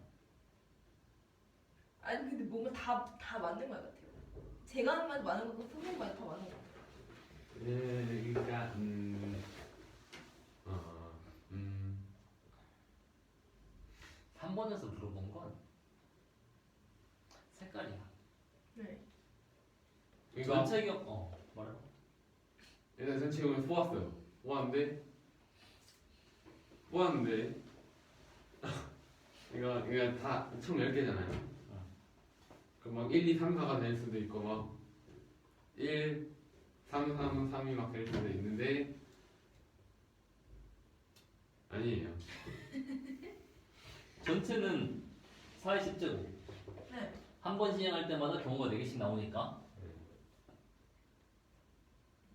아니 근데 뭔가 다 맞는 말 같아요. 제가 하는 말도 맞는 것 같고 선생님 말도 다 맞는 것 같아요. 그러니까 3번에서 물어본 건 색깔이야. 네. 그러니까 전체 경 말해. 일단 전체 경우에 뽑았어요. 뽑았는데 이거 다총 10개잖아요. 그럼 막 1, 2, 3, 4가 될 수도 있고 막 1, 3, 3, 3이 막 될 수도 있는데 아니에요. 전체는 40제곱. 네. 한 번 시행할 때마다 경우가 4개씩 나오니까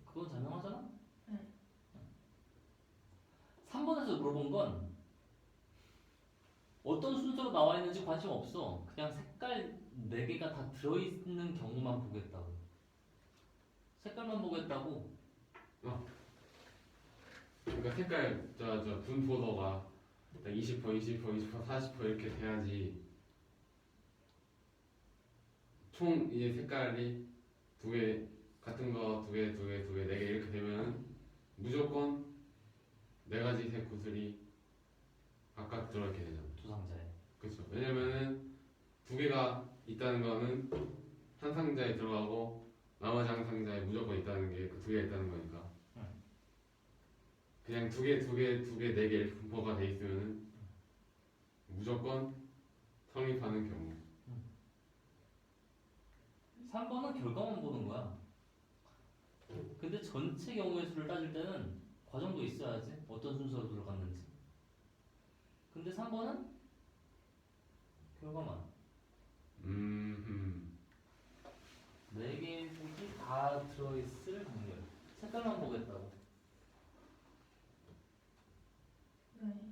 그건 자명하잖아? 네. 3번에서 물어본 건 어떤 순서로 나와 있는지 관심 없어. 그냥 색깔 4개가 다 들어있는 경우만 보겠다고. 색깔만 보겠다고. 그러니까 색깔 저 분포도가 20%, 20%, 20%, 40% 이렇게 돼야지 총 이제 색깔이 두 개 같은 거 두 개, 두 개, 두 개, 네 개 이렇게 되면 무조건 네 가지 색 구슬이 각각 들어있게 되잖아. 두 상자에. 그렇죠. 왜냐면은 두 개가 있다는 거는 한 상자에 들어가고 나머지 한 상자에 무조건 있다는 게 그 두 개가 있다는 거니까. 그냥 두 개, 두 개, 두 개, 네 개 이렇게 분포가 돼 있으면은 무조건 성립하는 경우. 3번은 결과만 보는 거야. 근데 전체 경우의 수를 따질 때는 과정도 있어야지. 어떤 순서로 들어갔는지. 근데 3번은 결과만. 4개의 색이 다 들어있을 확률. 색깔만 보겠다고. 네.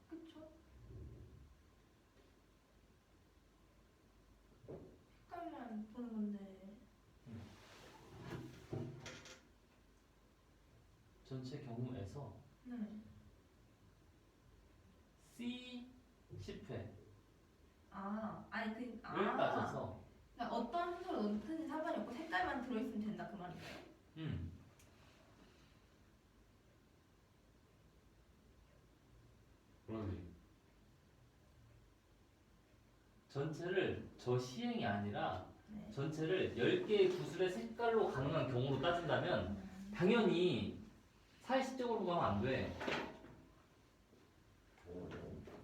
그쵸? 색깔만 보는 건데. 전체 경우에서 네. C 10회를 아니 따져서 그러니까 어떤 순서로 넣든지 상관이 없고 색깔만 들어있으면 된다 그 말인가요? 그러네. 전체를 저 시행이 아니라 네. 전체를 10개의 구슬의 색깔로 가능한 경우로 따진다면 당연히 사실적으로 가면 안 돼.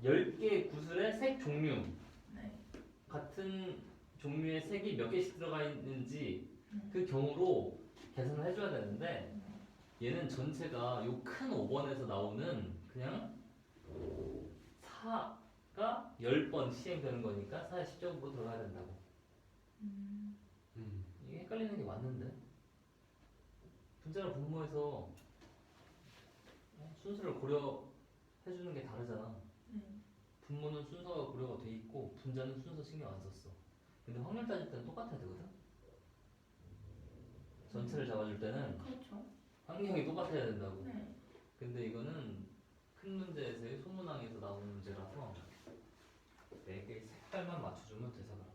10개의 구슬의 색 종류 네. 같은 종류의 색이 몇 개씩 들어가 있는지 그 경우로 계산을 해줘야 되는데 얘는 전체가 요 큰 5번에서 나오는 그냥 4가 10번 시행되는 거니까 4의 10적으로 들어가야 된다고. 이게 헷갈리는 게 맞는데 분자나 분모에서 순서를 고려해주는 게 다르잖아. 분모는 순서가 고려가 돼 있고 분자는 순서 신경 안 썼어. 근데 확률 따질 때는 똑같아야 되거든. 전체를 잡아줄 때는 그렇죠. 환경이 똑같아야 된다고. 네. 근데 이거는 큰 문제에서의 소문항에서 나오는 문제라서 4개의 색깔만 맞춰주면 돼서 그래.